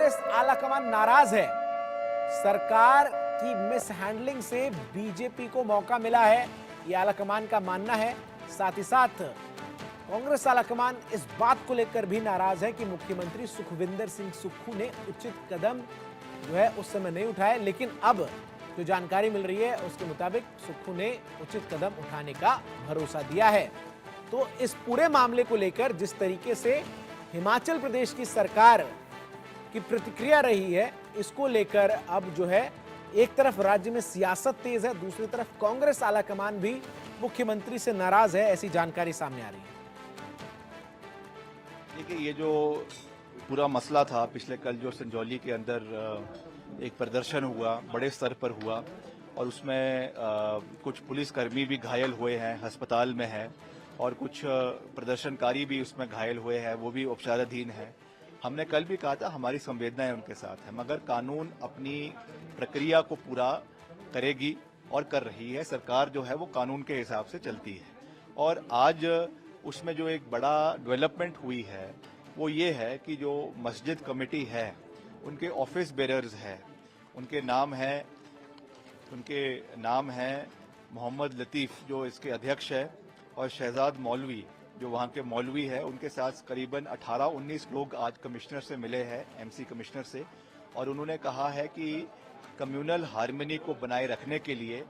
कांग्रेस आलाकमान नाराज है। सरकार की मिस हैंडलिंग से बीजेपी को मौका मिला है, यह आलाकमान का मानना है। साथ ही साथ कांग्रेस आलाकमान इस बात को लेकर भी नाराज है कि मुख्यमंत्री सुखविंदर सिंह सुक्खू ने उचित कदम जो है उस समय नहीं उठाए, लेकिन अब जो जानकारी मिल रही है उसके मुताबिक सुक्खू ने उचित कदम उठाने का भरोसा दिया है। तो इस पूरे मामले को लेकर जिस तरीके से हिमाचल प्रदेश की सरकार की प्रतिक्रिया रही है, इसको लेकर अब जो है एक तरफ राज्य में सियासत तेज है, दूसरी तरफ कांग्रेस आलाकमान भी मुख्यमंत्री से नाराज है, ऐसी जानकारी सामने आ रही है। देखिए, ये जो पूरा मसला था पिछले कल जो संजौली के अंदर एक प्रदर्शन हुआ, बड़े स्तर पर हुआ और उसमें कुछ पुलिसकर्मी भी घायल हुए हैं, अस्पताल में हैं और कुछ प्रदर्शनकारी भी उसमें घायल हुए हैं, वो भी उपचाराधीन हैं। हमने कल भी कहा था हमारी संवेदनाएं उनके साथ है, मगर कानून अपनी प्रक्रिया को पूरा करेगी और कर रही है। सरकार जो है वो कानून के हिसाब से चलती है और आज उसमें जो एक बड़ा डेवलपमेंट हुई है वो ये है कि जो मस्जिद कमेटी है उनके ऑफिस बेरर्स है, उनके नाम है मोहम्मद लतीफ़ जो इसके अध्यक्ष है और शहजाद मौलवी जो वहाँ के मौलवी है, उनके साथ करीबन 18-19 लोग आज कमिश्नर से मिले हैं, एमसी कमिश्नर से, और उन्होंने कहा है कि कम्युनल हार्मनी को बनाए रखने के लिए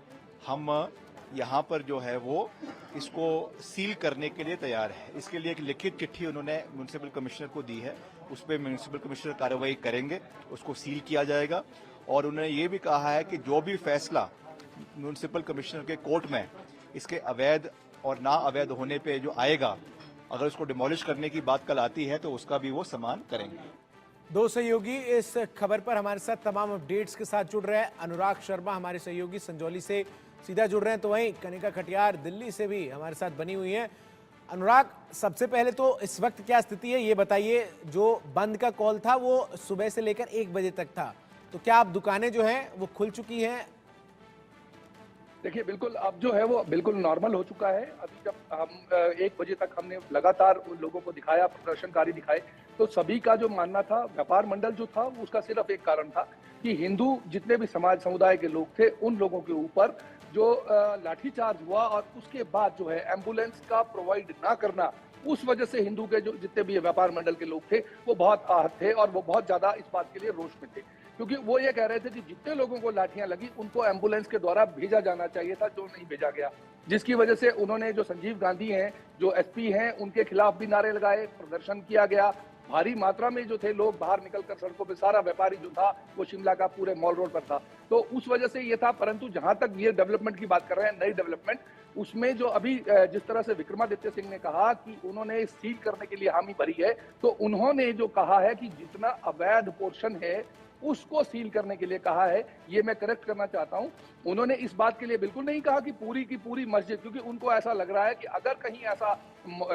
हम यहाँ पर जो है वो इसको सील करने के लिए तैयार है। इसके लिए एक लिखित चिट्ठी उन्होंने म्यूनिसिपल कमिश्नर को दी है, उस पर म्यूनिसिपल कमिश्नर कार्रवाई करेंगे, उसको सील किया जाएगा। और उन्होंने ये भी कहा है कि जो भी फैसला म्यूनिसिपल कमिश्नर के कोर्ट में इसके अवैध और ना अवैध होने पे जो आएगा, अगर उसको डिमोलिश करने की बात कल आती है तो उसका भी वो सम्मान करेंगे। दो सहयोगी इस खबर पर हमारे साथ तमाम अपडेट्स के साथ जुड़ रहे हैं। अनुराग शर्मा हमारे सहयोगी संजौली से सीधा जुड़ रहे हैं, तो वहीं कनिका खटियार दिल्ली से भी हमारे साथ बनी हुई है। अनुराग, सबसे पहले तो इस वक्त क्या स्थिति है ये बताइए। जो बंद का कॉल था वो सुबह से लेकर 1 बजे तक था, तो क्या अब दुकानें जो हैं वो खुल चुकी हैं? देखिए, बिल्कुल अब जो है वो बिल्कुल नॉर्मल हो चुका है। अभी जब हम 1 बजे तक हमने लगातार उन लोगों को दिखाया, प्रदर्शनकारी दिखाए, तो सभी का जो मानना था, व्यापार मंडल जो था उसका सिर्फ एक कारण था कि हिंदू जितने भी समाज समुदाय के लोग थे उन लोगों के ऊपर जो लाठीचार्ज हुआ और उसके बाद जो है एम्बुलेंस का प्रोवाइड ना करना, उस वजह से हिंदू के जो जितने भी व्यापार मंडल के लोग थे वो बहुत आहत थे और वो बहुत ज्यादा इस बात के लिए रोष में थे, क्योंकि वो ये कह रहे थे कि जितने लोगों को लाठियां लगी उनको एम्बुलेंस के द्वारा भेजा जाना चाहिए था, जो नहीं भेजा गया, जिसकी वजह से उन्होंने जो संजीव गांधी हैं, जो एसपी हैं, उनके खिलाफ भी नारे लगाए, प्रदर्शन किया गया। भारी मात्रा में जो थे लोग बाहर निकलकर सड़कों पे, सारा व्यापारी जो था वो शिमला का पूरे मॉल रोड पर था, तो उस वजह से ये था। परंतु जहां तक ये डेवलपमेंट की बात कर रहे हैं, नई डेवलपमेंट, उसमें जो अभी जिस तरह से विक्रमादित्य सिंह ने कहा कि उन्होंने सील करने के लिए हामी भरी है, तो उन्होंने जो कहा है कि जितना अवैध पोर्शन है उसको सील करने के लिए कहा है। ये मैं करेक्ट करना चाहता हूं, उन्होंने इस बात के लिए बिल्कुल नहीं कहा कि पूरी की पूरी मस्जिद, क्योंकि उनको ऐसा लग रहा है कि अगर कहीं ऐसा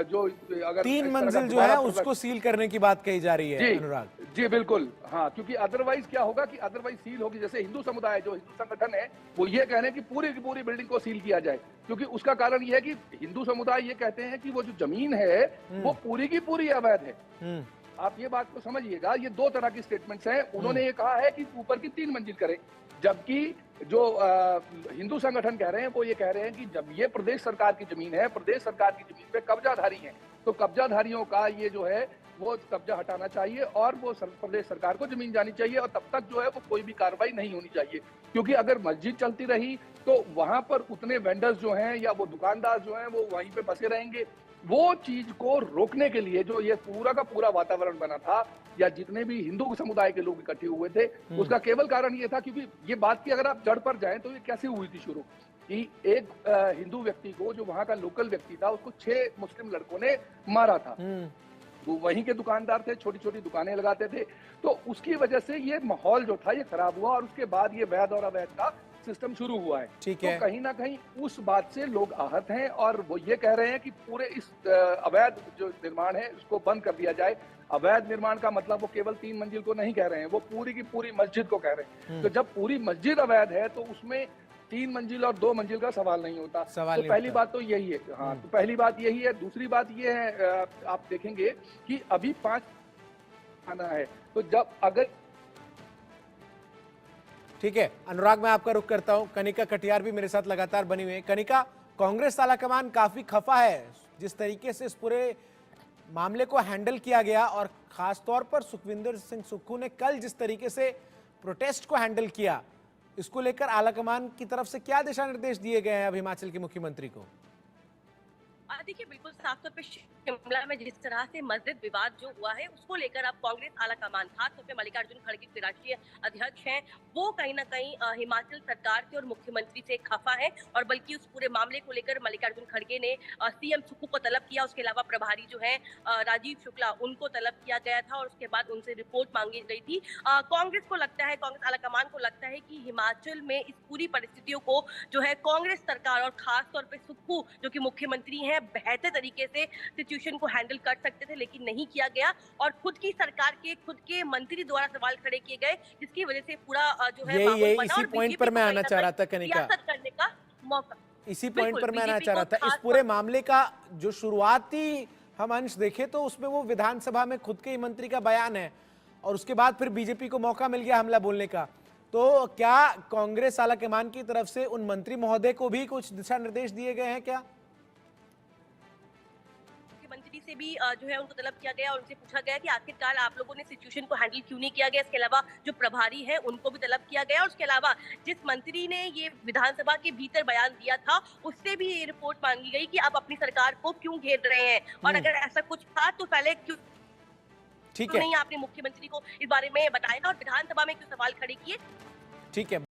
जो अगर 3 मंजिल जो है उसको सील करने की बात कही जा रही है। अनुराग जी बिल्कुल, हाँ, क्योंकि अदरवाइज क्या होगा कि अदरवाइज सील होगी। जैसे हिंदू समुदाय, जो हिंदू संगठन है, वो ये कह रहे हैं कि पूरी की पूरी बिल्डिंग को सील किया जाए, क्योंकि उसका कारण ये है कि हिंदू समुदाय ये कहते हैं कि वो जो जमीन है वो पूरी की पूरी अवैध है। आप ये बात को समझिएगा, ये 2 तरह की स्टेटमेंट्स हैं। उन्होंने ये कहा है कि ऊपर की 3 मंजिल करें, जबकि जो हिंदू संगठन कह रहे हैं वो ये कह रहे हैं कि जब ये प्रदेश सरकार की जमीन है, प्रदेश सरकार की जमीन पे कब्जाधारी हैं, तो कब्जाधारियों का ये जो है वो कब्जा हटाना चाहिए और वो प्रदेश सरकार को जमीन जानी चाहिए, और तब तक जो है वो कोई भी कार्रवाई नहीं होनी चाहिए, क्योंकि अगर मस्जिद चलती रही तो वहां पर उतने वेंडर्स जो हैं या वो दुकानदार जो हैं वो वहीं पे बसे रहेंगे। वो चीज को रोकने के लिए जो ये पूरा का पूरा वातावरण बना था, या जितने भी हिंदू समुदाय के लोग इकट्ठे हुए थे, उसका केवल कारण ये था, क्योंकि ये बात की अगर आप जड़ पर जाएं तो ये कैसे हुई थी शुरू, कि एक हिंदू व्यक्ति को, जो वहां का लोकल व्यक्ति था, उसको 6 मुस्लिम लड़कों ने मारा था। वो वहीं के दुकानदार थे, छोटी छोटी दुकानें लगाते थे, तो उसकी वजह से ये माहौल जो था ये खराब हुआ और उसके बाद ये वैध और अवैध का सिस्टम शुरू हुआ है। ठीक तो है। कहीं ना कहीं उस बात से लोग आहत हैं और वो ये कह रहे हैं कि पूरे इस अवैध जो निर्माण है उसको बंद कर दिया जाए। अवैध निर्माण का मतलब वो केवल 3 मंजिल को नहीं कह रहे हैं, वो पूरी की पूरी मस्जिद को कह रहे हैं। तो जब पूरी मस्जिद अवैध है तो उसमें 3 मंजिल और 2 मंजिल का सवाल नहीं होता। तो पहली बात तो यही है। हाँ, तो पहली बात यही है। दूसरी बात ये है, आप देखेंगे कि अभी 5 आना है, तो जब अगर ठीक है अनुराग, मैं आपका रुख करता हूं। कनिका कटियार भी मेरे साथ लगातार बनी हुई है। कनिका, कांग्रेस आलाकमान काफी खफा है जिस तरीके से इस पूरे मामले को हैंडल किया गया, और खासतौर पर सुखविंदर सिंह सुक्खू ने कल जिस तरीके से प्रोटेस्ट को हैंडल किया, इसको लेकर आलाकमान की तरफ से क्या दिशा निर्देश दिए गए हैं अब हिमाचल के मुख्यमंत्री को? देखिए, बिल्कुल साफ तौर पे शिमला में जिस तरह से मस्जिद विवाद जो हुआ है उसको लेकर अब कांग्रेस आलाकमान, खासतौर पे मल्लिकार्जुन खड़गे के राष्ट्रीय अध्यक्ष हैं, वो कहीं ना कहीं हिमाचल सरकार से और मुख्यमंत्री से खफा है। और बल्कि उस पूरे मामले को लेकर मल्लिकार्जुन खड़गे ने सीएम सुक्खू को तलब किया। उसके अलावा प्रभारी जो है राजीव शुक्ला, उनको तलब किया गया था और उसके बाद उनसे रिपोर्ट मांगी गई थी। कांग्रेस को लगता है, कांग्रेस आलाकमान को लगता है कि हिमाचल में इस पूरी परिस्थितियों को जो है कांग्रेस सरकार और खासतौर पर सुक्खू जो कि मुख्यमंत्री हैं, बेहतर तरीके से सिचुएशन को हैंडल कर सकते थे, लेकिन नहीं किया गया। और खुद की सरकार के खुद के मंत्री द्वारा सवाल खड़े किए गए, जिसकी वजह से पूरा जो है माहौल बना इसी और पॉइंट पर मैं आना चाह रहा था कनिका, सियासत करने का मौका। इसी पॉइंट पर मैं आना चाह रहा था। इस पूरे मामले का जो शुरुआती हम अंश देखें तो उसमें वो विधानसभा में खुद के ही मंत्री का बयान है, और उसके बाद फिर बीजेपी को मौका मिल गया हमला बोलने का। तो क्या कांग्रेस आलाकमान की तरफ से उन मंत्री महोदय को भी कुछ दिशा निर्देश दिए गए हैं क्या? मंत्री से भी जो है उनको तलब किया गया और उनसे पूछा गया कि आखिरकार आप लोगों ने सिचुएशन को हैंडल क्यों नहीं किया गया। इसके अलावा जो प्रभारी है उनको भी तलब किया गया, और उसके अलावा जिस मंत्री ने ये विधानसभा के भीतर बयान दिया था उससे भी ये रिपोर्ट मांगी गई कि आप अपनी सरकार को क्यों घेर रहे हैं, और अगर ऐसा कुछ था तो पहले क्यों ठीक है, नहीं आपने मुख्यमंत्री को इस बारे में बताया और विधानसभा में क्यों सवाल खड़े किए। ठीक है।